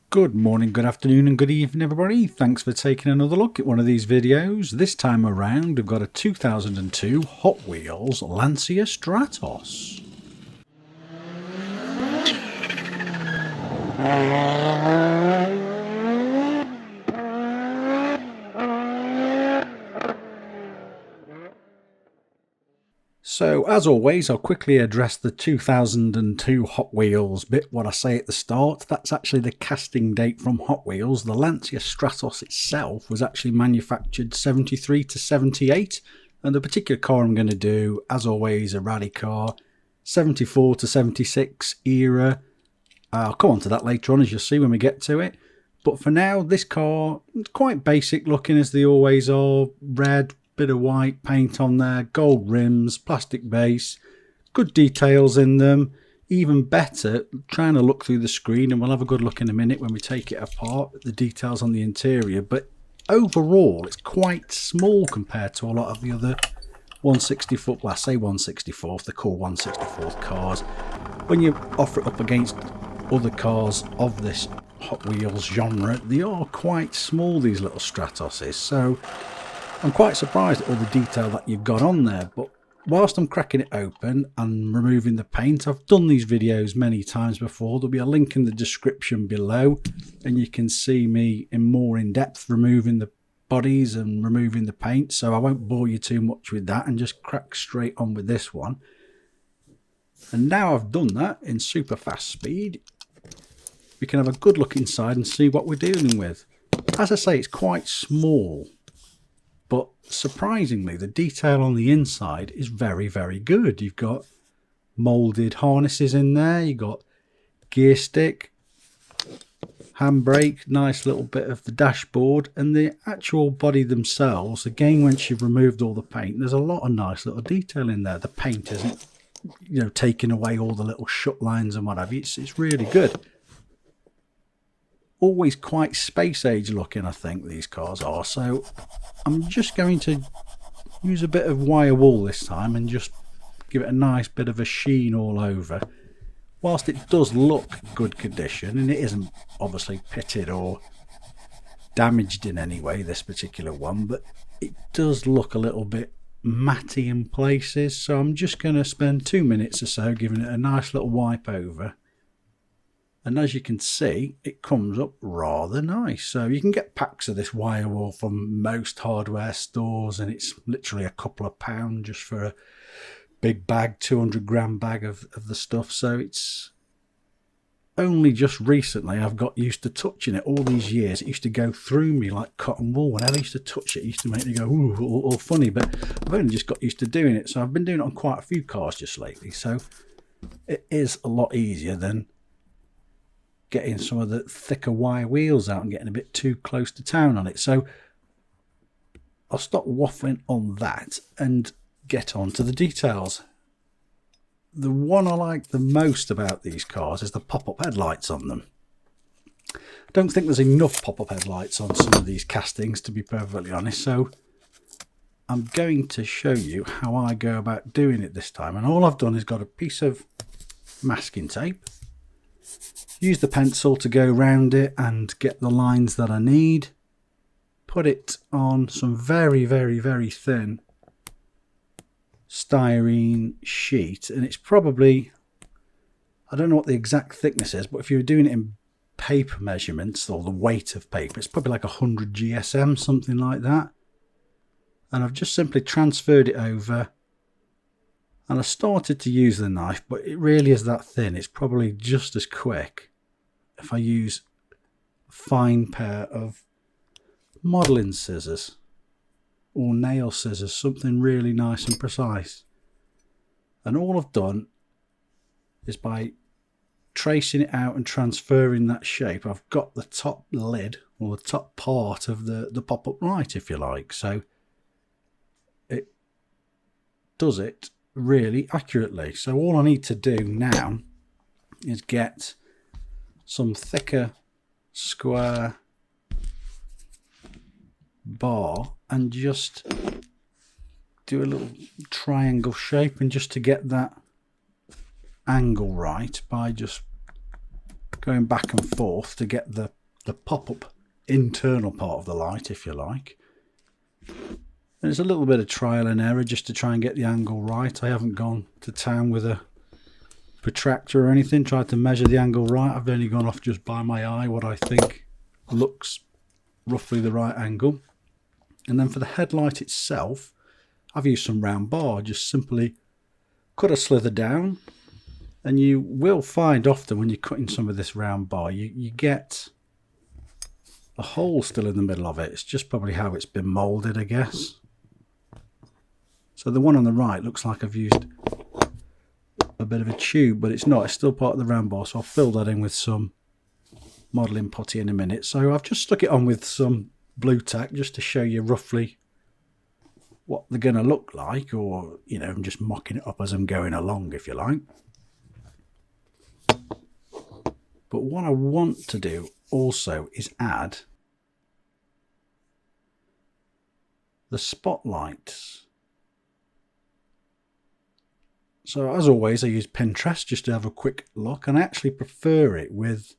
Good morning, good afternoon and good evening everybody. Thanks for taking another look at one of these videos. This time around we've got a 2002 Hot Wheels Lancia Stratos. So as always, I'll quickly address the 2002 Hot Wheels bit. What I say at the start, that's actually the casting date from Hot Wheels. The Lancia Stratos itself was actually manufactured 73 to 78, and the particular car I'm going to do, as always, a rally car, 74 to 76 era. I'll come on to that later on, as you'll see when we get to it. But for now, this car, it's quite basic looking as they always are. Red, bit of white paint on there, gold rims, plastic base, good details in them. Even better, trying to look through the screen, and we'll have a good look in a minute when we take it apart, the details on the interior. But overall, it's quite small compared to a lot of the other 164, well I say 164th, they're called 164th cars. When you offer it up against other cars of this Hot Wheels genre, they are quite small, these little Stratoses. So I'm quite surprised at all the detail that you've got on there. But whilst I'm cracking it open and removing the paint, I've done these videos many times before. There'll be a link in the description below and you can see me in more in depth removing the bodies and removing the paint, so I won't bore you too much with that and just crack straight on with this one. And now I've done that in super fast speed, we can have a good look inside and see what we're dealing with. As I say, it's quite small, but surprisingly the detail on the inside is very, very good. You've got moulded harnesses in there, you've got gear stick, handbrake, nice little bit of the dashboard, and the actual body themselves, again, once you've removed all the paint, there's a lot of nice little detail in there. The paint isn't, taking away all the little shut lines and what have you. It's really good. Always quite space age looking, I think these cars are. So I'm just going to use a bit of wire wool this time and just give it a nice bit of a sheen all over. Whilst it does look good condition, and it isn't obviously pitted or damaged in any way, this particular one, but it does look a little bit matty in places. So I'm just going to spend 2 minutes or so giving it a nice little wipe over. And as you can see, it comes up rather nice. So you can get packs of this wire wool from most hardware stores, and it's literally a couple of pounds just for a big bag, 200-gram bag of the stuff. So it's only just recently I've got used to touching it. All these years it used to go through me like cotton wool. Whenever I used to touch it, it used to make me go ooh, all funny, but I've only just got used to doing it. So I've been doing it on quite a few cars just lately, so it is a lot easier than getting some of the thicker wire wheels out and getting a bit too close to town on it. So I'll stop waffling on that and get on to the details. The one I like the most about these cars is the pop-up headlights on them. I don't think there's enough pop-up headlights on some of these castings, to be perfectly honest, so I'm going to show you how I go about doing it this time. And all I've done is got a piece of masking tape, use the pencil to go round it and get the lines that I need, put it on some very, very, very thin styrene sheet, and it's probably, I don't know what the exact thickness is, but if you were doing it in paper measurements or the weight of paper, it's probably like 100 GSM, something like that. And I've just simply transferred it over, and I started to use the knife, but it really is that thin. It's probably just as quick if I use a fine pair of modelling scissors or nail scissors, something really nice and precise. And all I've done is by tracing it out and transferring that shape, I've got the top lid or the top part of the pop-up light, if you like. So it does it really accurately. So all I need to do now is get some thicker square bar and just do a little triangle shape, and just to get that angle right by just going back and forth to get the pop-up internal part of the light, if you like. There's a little bit of trial and error just to try and get the angle right. I haven't gone to town with a protractor or anything, tried to measure the angle right. I've only gone off just by my eye what I think looks roughly the right angle. And then for the headlight itself, I've used some round bar. Just simply cut a slither down, and you will find often when you're cutting some of this round bar, you get a hole still in the middle of it. It's just probably how it's been moulded, I guess. So the one on the right looks like I've used a bit of a tube, but it's not. It's still part of the round bar, so I'll fill that in with some modelling putty in a minute. So I've just stuck it on with some blue tack just to show you roughly what they're going to look like, or, you know, I'm just mocking it up as I'm going along, if you like. But what I want to do also is add the spotlights. So as always, I use Pinterest just to have a quick look, and I actually prefer it with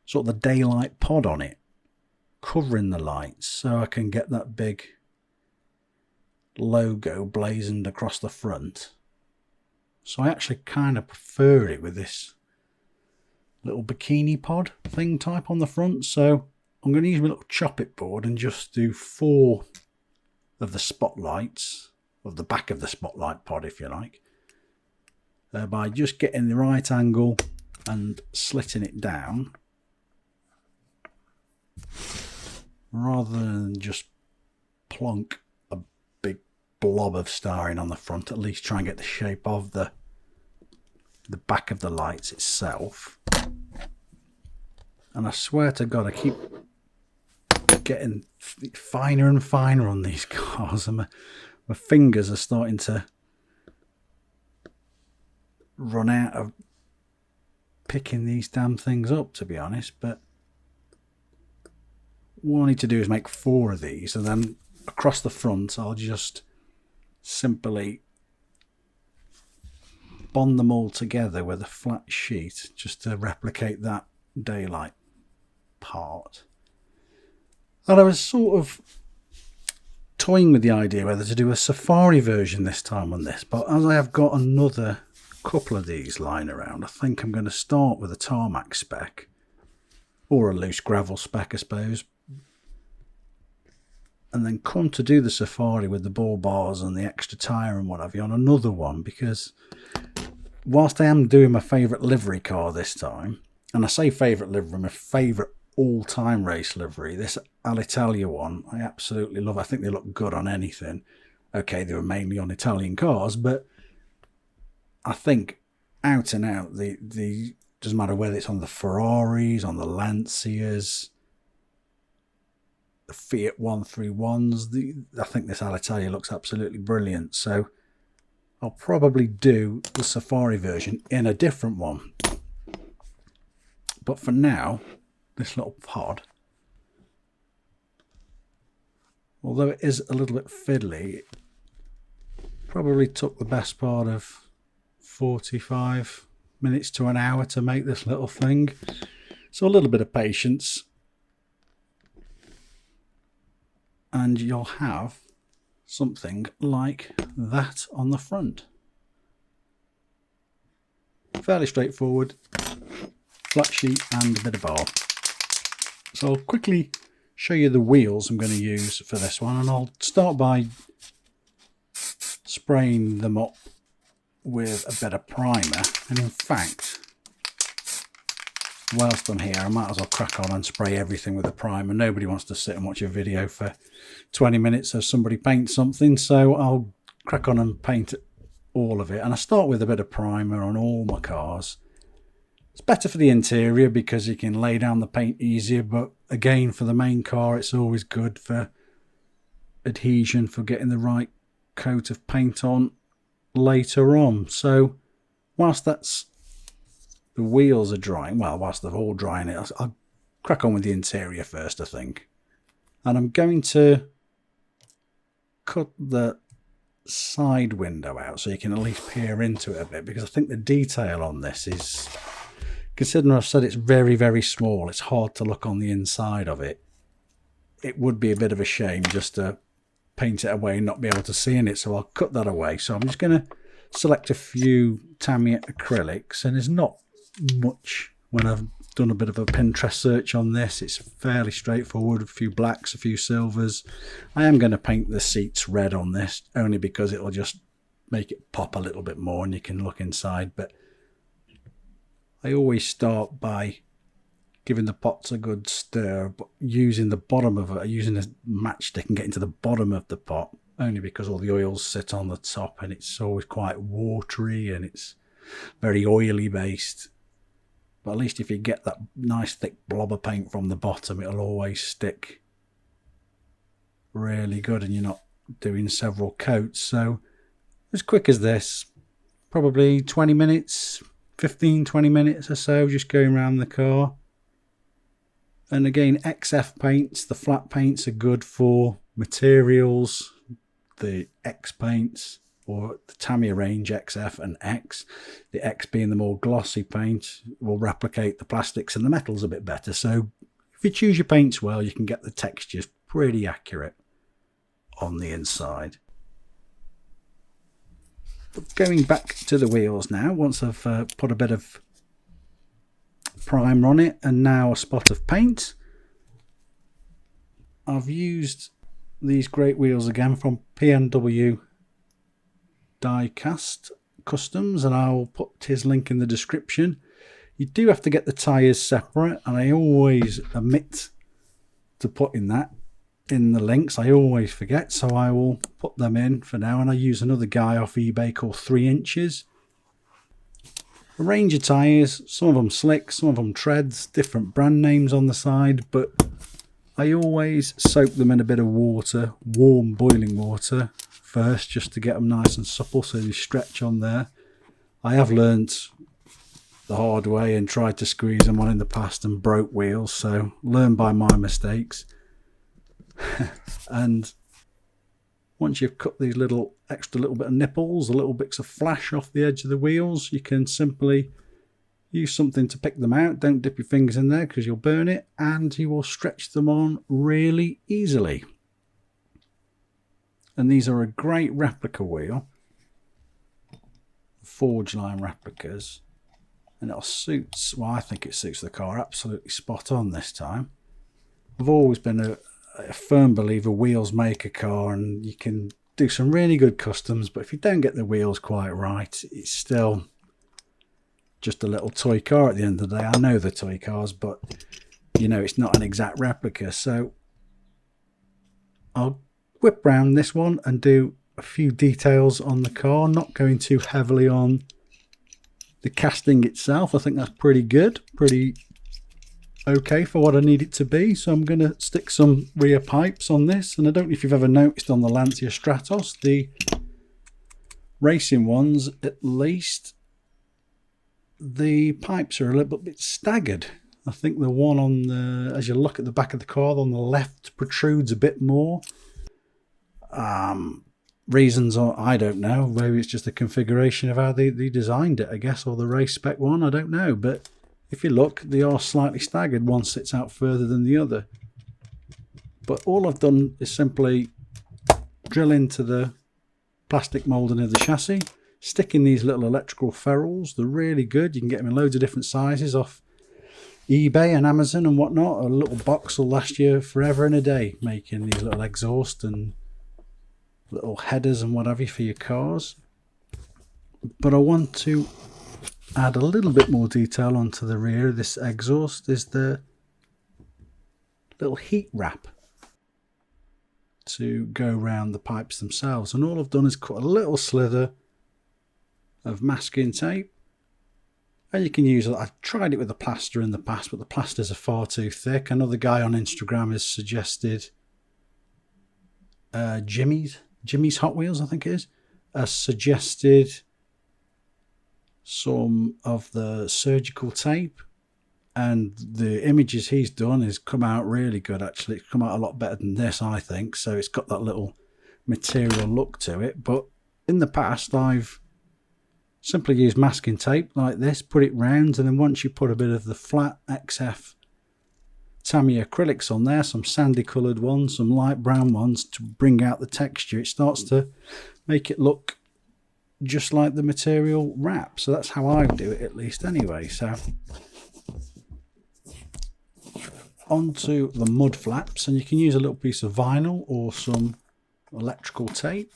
sort of the daylight pod on it, covering the lights, so I can get that big logo blazoned across the front. So I actually kind of prefer it with this little bikini pod thing type on the front. So I'm going to use my little chop it board and just do 4 of the spotlights, of the back of the spotlight pod, if you like, by just getting the right angle and slitting it down, rather than just plonk a big blob of styrene on the front. At least try and get the shape of the back of the lights itself. And I swear to God, I keep getting finer and finer on these cars, and my fingers are starting to run out of picking these damn things up, to be honest. But what I need to do is make 4 of these, and then across the front I'll just simply bond them all together with a flat sheet just to replicate that daylight part. And I was sort of toying with the idea whether to do a safari version this time on this, but as I have got another couple of these lying around, I think I'm going to start with a tarmac spec, or a loose gravel spec, I suppose, and then come to do the safari with the ball bars and the extra tyre and what have you on another one, because whilst I am doing my favourite livery car this time, and I say favourite livery, my favourite all-time race livery, this Alitalia one, I absolutely love. I think they look good on anything. Okay, they were mainly on Italian cars, but I think out and out, the doesn't matter whether it's on the Ferraris, on the Lancias, the Fiat 131s, I think this Alitalia looks absolutely brilliant. So I'll probably do the safari version in a different one. But for now, this little pod, although it is a little bit fiddly, probably took the best part of 45 minutes to an hour to make this little thing. So a little bit of patience, and you'll have something like that on the front. Fairly straightforward, flat sheet and a bit of bar. So I'll quickly show you the wheels I'm going to use for this one, and I'll start by spraying them up with a bit of primer. And in fact, whilst I'm here, I might as well crack on and spray everything with a primer. Nobody wants to sit and watch a video for 20 minutes as somebody paints something, so I'll crack on and paint all of it. And I start with a bit of primer on all my cars. It's better for the interior because you can lay down the paint easier, but again, for the main car, it's always good for adhesion, for getting the right coat of paint on later on. So whilst the wheels are drying, well, whilst they're all drying, I'll crack on with the interior first, I think. And I'm going to cut the side window out so you can at least peer into it a bit, because I think the detail on this is, considering I've said it's very, very small, it's hard to look on the inside of it. It would be a bit of a shame just to paint it away and not be able to see in it, so I'll cut that away. So I'm just going to select a few Tamiya acrylics, and there's not much when I've done a bit of a Pinterest search on this. It's fairly straightforward, a few blacks, a few silvers. I am going to paint the seats red on this, only because it'll just make it pop a little bit more and you can look inside. But I always start by giving the pots a good stir, but using the bottom of it, using a matchstick and getting to the bottom of the pot, only because all the oils sit on the top and it's always quite watery and it's very oily based. But at least if you get that nice thick blob of paint from the bottom, it'll always stick really good and you're not doing several coats. So as quick as this, probably 20 minutes, 15-20 minutes or so, just going around the car. And again, XF paints, the flat paints are good for materials. The X paints, or the Tamiya range, XF and X, the X being the more glossy paint, will replicate the plastics and the metals a bit better. So if you choose your paints well, you can get the textures pretty accurate on the inside. But going back to the wheels now, once I've put a bit of primer on it and now a spot of paint, I've used these great wheels again from PNW Diecast Customs, and I'll put his link in the description. You do have to get the tyres separate, and I always omit to put in that in the links. I always forget, so I will put them in for now. And I use another guy off eBay called 3 Inches. A range of tyres, some of them slick, some of them treads, different brand names on the side, but I always soak them in a bit of water, warm boiling water first, just to get them nice and supple so they stretch on there. I have learnt the hard way and tried to squeeze them on in the past and broke wheels, so learn by my mistakes. And once you've cut these little extra little bit of nipples, the little bits of flash off the edge of the wheels, you can simply use something to pick them out. Don't dip your fingers in there because you'll burn it, and you will stretch them on really easily. And these are a great replica wheel, forge line replicas, and it'll suit, well, I think it suits the car absolutely spot on this time. I've always been a firm believer wheels make a car, and you can do some really good customs, but if you don't get the wheels quite right, it's still just a little toy car at the end of the day. I know the toy cars, but you know, it's not an exact replica. So I'll whip round this one and do a few details on the car, not going too heavily on the casting itself. I think that's pretty good, pretty okay for what I need it to be. So I'm going to stick some rear pipes on this, and I don't know if you've ever noticed on the Lancia Stratos, the racing ones at least, the pipes are a little bit staggered. I think the one on the, as you look at the back of the car, on the left protrudes a bit more. Reasons are, I don't know, maybe it's just a configuration of how they designed it, I guess, or the race spec one, I don't know. But if you look, they are slightly staggered. One sits out further than the other. But all I've done is simply drill into the plastic moulding of the chassis, stick in these little electrical ferrules. They're really good. You can get them in loads of different sizes off eBay and Amazon and whatnot. A little box will last you forever and a day, making these little exhaust and little headers and whatever for your cars. But I want to add a little bit more detail onto the rear of this exhaust. Is the little heat wrap to go around the pipes themselves, and all I've done is cut a little slither of masking tape, and you can use it. I've tried it with the plaster in the past, but the plasters are far too thick. Another guy on Instagram has suggested Jimmy's Hot Wheels, I think it is, has suggested some of the surgical tape, and the images he's done has come out really good. Actually, it's come out a lot better than this, I think. So it's got that little material look to it, but in the past I've simply used masking tape like this, put it round, and then once you put a bit of the flat XF Tamiya acrylics on there, some sandy coloured ones, some light brown ones to bring out the texture, it starts to make it look just like the material wrap. So that's how I do it, at least anyway. So onto the mud flaps, and you can use a little piece of vinyl or some electrical tape,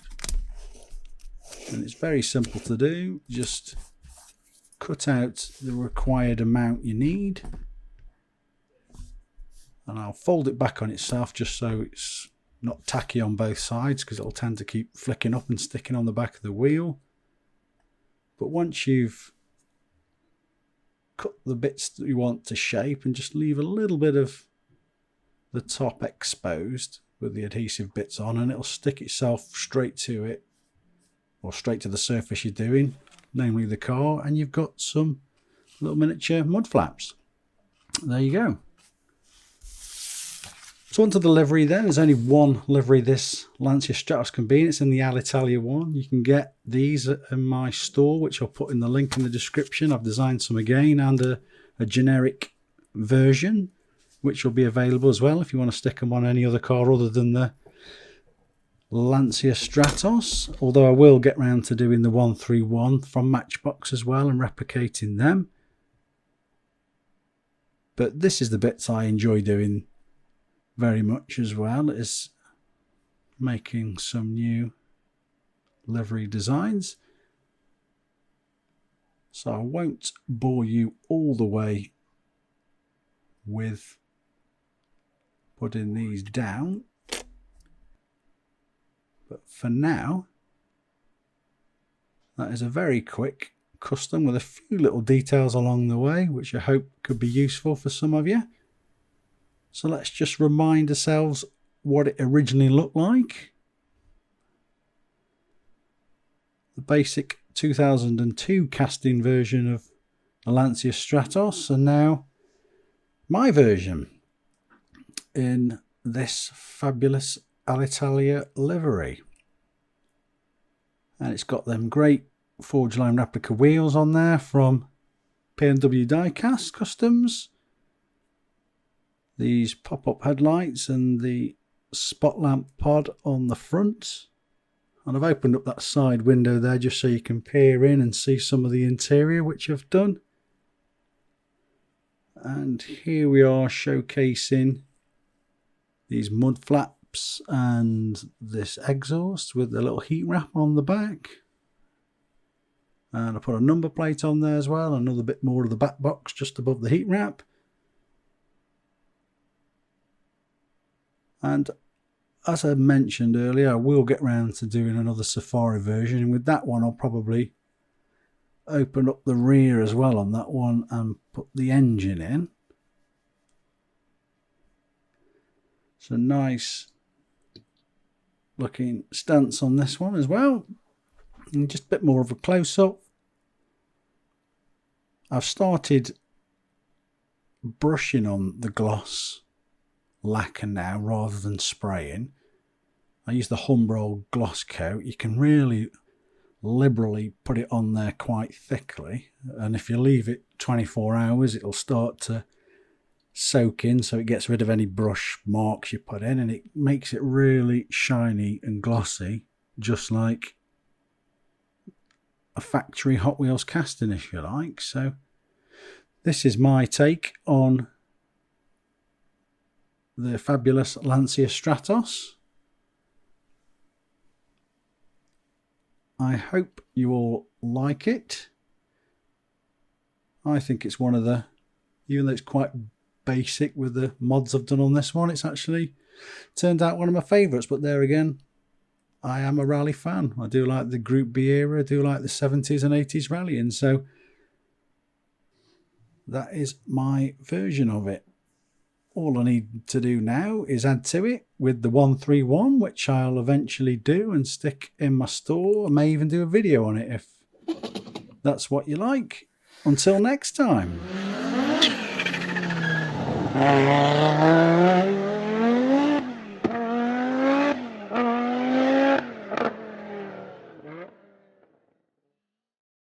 and it's very simple to do. Just cut out the required amount you need, and I'll fold it back on itself just so it's not tacky on both sides, because it'll tend to keep flicking up and sticking on the back of the wheel. But once you've cut the bits that you want to shape, and just leave a little bit of the top exposed with the adhesive bits on, and it'll stick itself straight to it, or straight to the surface you're doing, namely the car, and you've got some little miniature mud flaps. There you go. So onto the livery then. There's only one livery this Lancia Stratos can be, and it's in the Alitalia one. You can get these in my store, which I'll put in the link in the description. I've designed some again, and a generic version, which will be available as well if you want to stick them on any other car other than the Lancia Stratos. Although I will get round to doing the 131 from Matchbox as well and replicating them. But this is the bits I enjoy doing very much as well, is making some new livery designs. So I won't bore you all the way with putting these down, but for now that is a very quick custom with a few little details along the way, which I hope could be useful for some of you. So let's just remind ourselves what it originally looked like. The basic 2002 casting version of the Lancia Stratos, and now my version in this fabulous Alitalia livery. And it's got them great forge line replica wheels on there from PNW Diecast Customs. These pop-up headlights and the spot lamp pod on the front. And I've opened up that side window there just so you can peer in and see some of the interior, which I've done. And here we are showcasing these mud flaps and this exhaust with the little heat wrap on the back. And I put a number plate on there as well, another bit more of the back box just above the heat wrap. And as I mentioned earlier, I will get round to doing another safari version, and with that one I'll probably open up the rear as well on that one and put the engine in. So nice looking stance on this one as well, and just a bit more of a close-up. I've started brushing on the gloss lacquer now rather than spraying. I use the Humbrol gloss coat. You can really liberally put it on there quite thickly, and if you leave it 24 hours it'll start to soak in, so it gets rid of any brush marks you put in, and it makes it really shiny and glossy, just like a factory Hot Wheels casting, if you like. So this is my take on the fabulous Lancia Stratos. I hope you all like it. I think it's one of the, even though it's quite basic with the mods I've done on this one, it's actually turned out one of my favourites. But there again, I am a rally fan. I do like the Group B era, I do like the 70s and 80s rallying, so that is my version of it. All I need to do now is add to it with the 131, which I'll eventually do and stick in my store. I may even do a video on it if that's what you like. Until next time.